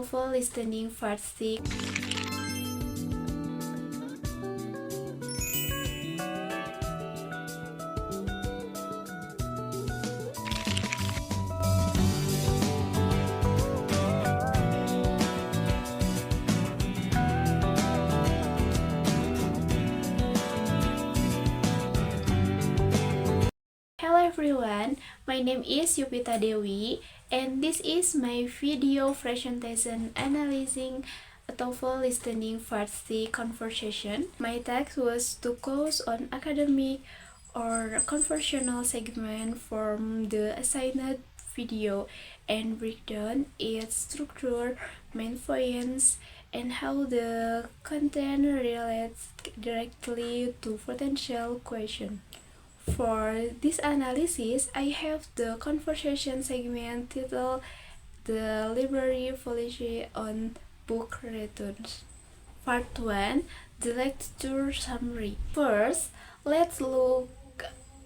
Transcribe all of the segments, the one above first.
Novel listening part 6. Hello everyone, my name is Yupita Dewi and this is my video presentation analyzing a TOEFL listening part C conversation. My task was to focus on academic or conversational segment from the assigned video and break down its structure, main points, and how the content relates directly to potential questions. For this analysis, I have the conversation segment titled The Library Policy on Book Returns. Part 1, the lecture summary. First, let's look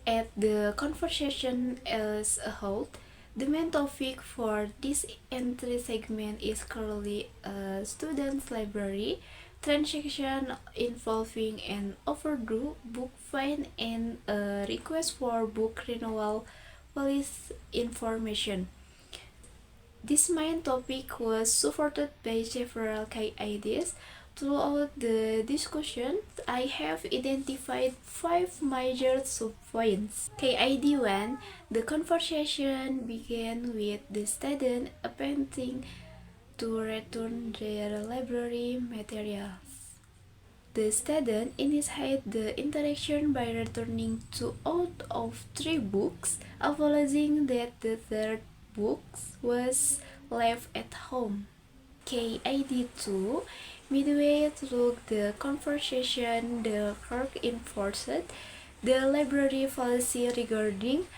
at the conversation as a whole. The main topic for this entry segment is currently a student's library transaction involving an overdue book fine and a request for book renewal police information. This main topic was supported by several key ideas. Throughout the discussion, I have identified 5 major subpoints. KID 1, the conversation began with the student attempting to return their library materials. The student initiated the interaction by returning 2 out of 3 books, acknowledging that the third book was left at home. KID 2, midway through the conversation, the clerk enforced the library policy regarding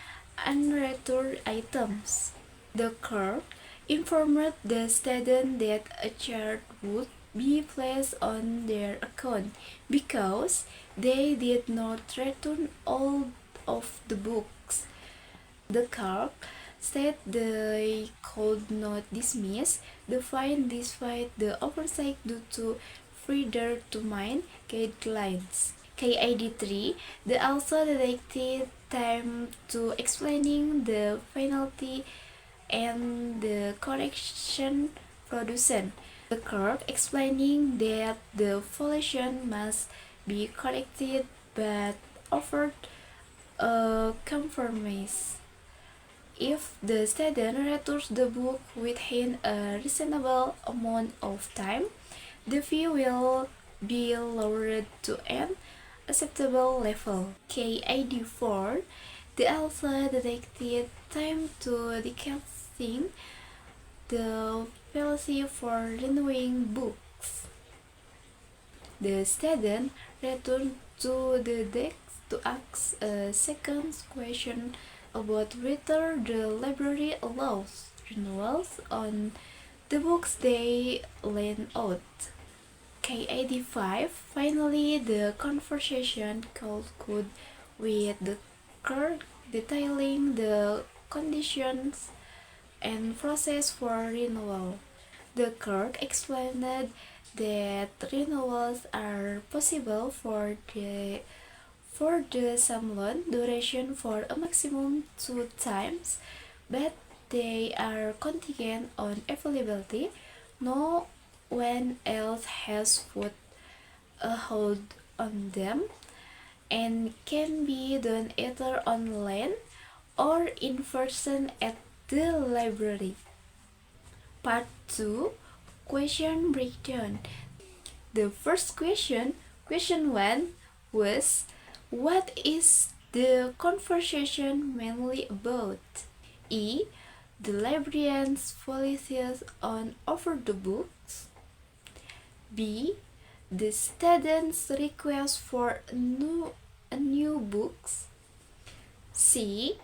unreturned items. The clerk informed the student that a charge would be placed on their account because they did not return all of the books. The clerk said they could not dismiss the fine despite the oversight due to freedom to mind guidelines. KID 3, the also dedicated time to explaining the penalty and the correction produced. The clerk explaining that the violation must be corrected but offered a compromise. If the student returns the book within a reasonable amount of time, the fee will be lowered to an acceptable level. KID 4, the also dedicated time to discussing the policy for renewing books. The student returned to the desk to ask a second question about whether the library allows renewals on the books they lend out. KID 5, finally the conversation concluded with the clerk detailing the conditions and process for renewal. The clerk explained that renewals are possible for the same loan duration for a maximum 2 times, but they are contingent on availability. No one else has put a hold on them and can be done either online or in person at the library. Part 2, question breakdown. The first question 1, was what is the conversation mainly about? E. The librarian's policies on overdue books. B. The student's request for new books. C.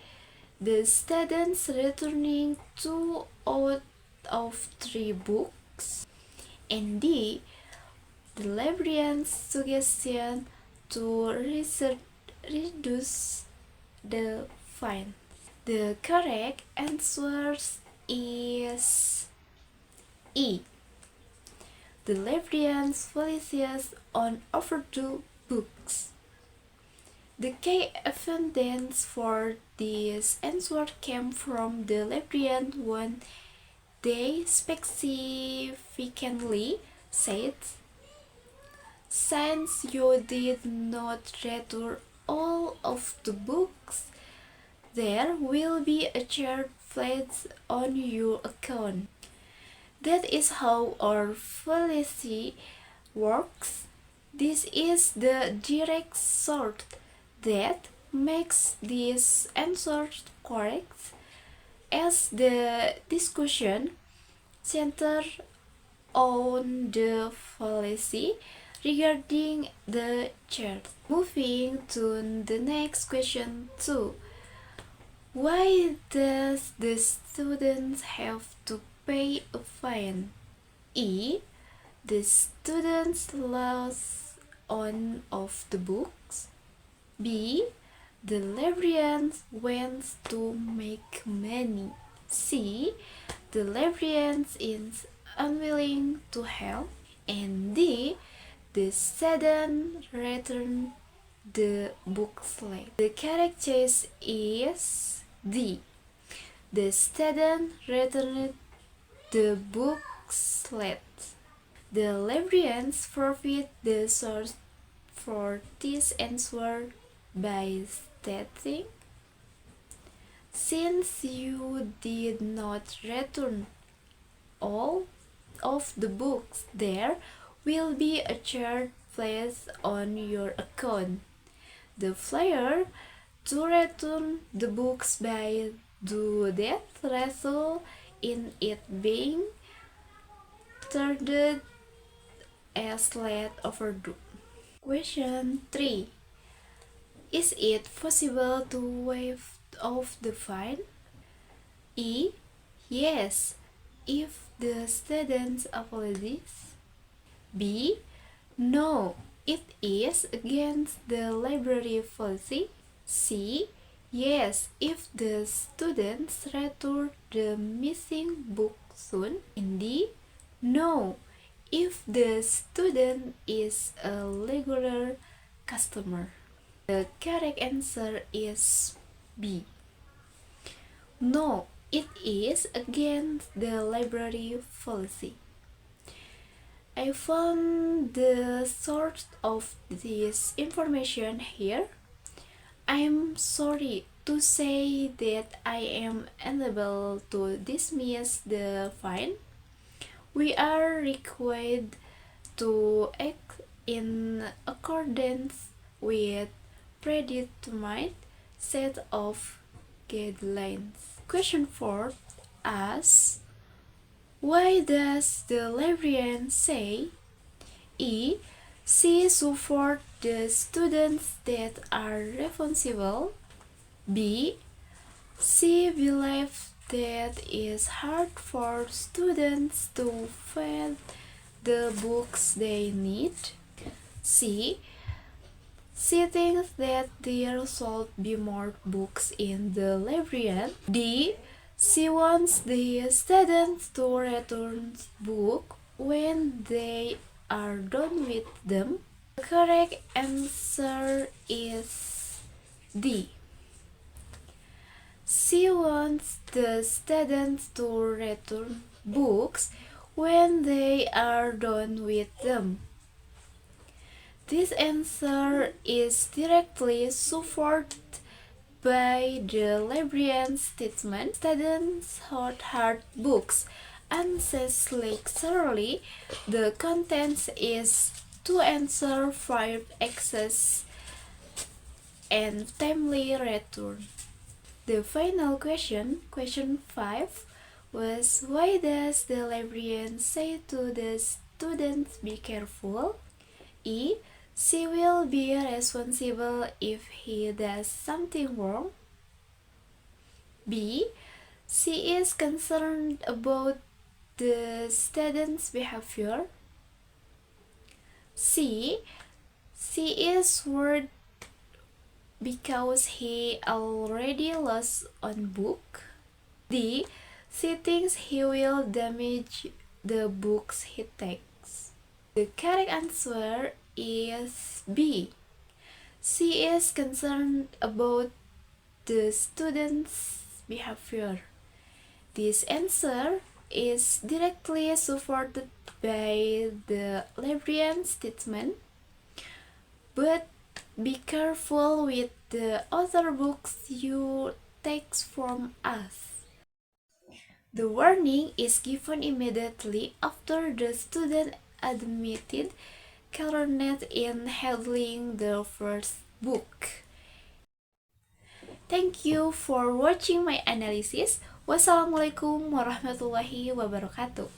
The students returning 2 out of 3 books. And D. The librarian's suggestion to reduce the fine. The correct answer is E. the librarian's policies on overdue books? The key evidence for this answer came from the librarian when they specifically said, "Since you did not return all of the books, there will be a charge placed on your account." That is how our policy works. This is the direct sort that makes this answer correct, as the discussion centers on the policy regarding the charge. Moving to the next question 2. Why does the student have to pay a fine? E. The students lost one of the books. B. The librarian wants to make money. C. The librarian is unwilling to help. And D. The student returned the books late. The correct choice is D. The student returned the books late. The librarians provide the source for this answer by stating, "Since you did not return all of the books, there will be a charge placed on your account. The failure to return the books by due date result in it being treated as late overdue." Question 3. Is it possible to waive off the fine? E. Yes, if the student apologizes. B. No, it is against the library policy. C. Yes, if the students return the missing book soon. And D. No, if the student is a regular customer. The correct answer is B. No, it is against the library policy. I found the source of this information here. I'm sorry to say that I am unable to dismiss the fine. We are required to act in accordance with predetermined set of guidelines. Question 4 asks, why does the librarian say E. She supports the students that are responsible. B. She believes that it's hard for students to find the books they need. C. She thinks that there should be more books in the library. D. She wants the students to return books when they are done with them. The correct answer is D. She wants the students to return books when they are done with them. This answer is directly supported by the librarian's statement. Students hold hard books unnecessarily. The content is to answer prior access and timely return. The final question, question 5, was why does the librarian say to the students be careful? E. She will be responsible if he does something wrong. B. She is concerned about the student's behavior. C. She is worried because he already lost one book. D. She thinks he will damage the books he takes. The correct answer is B. She is concerned about the student's behavior. This answer is directly supported by the librarian's statement, but be careful with the other books you take from us. The warning is given immediately after the student admitted carelessness in handling the first book. Thank you for watching my analysis. Wassalamualaikum warahmatullahi wabarakatuh.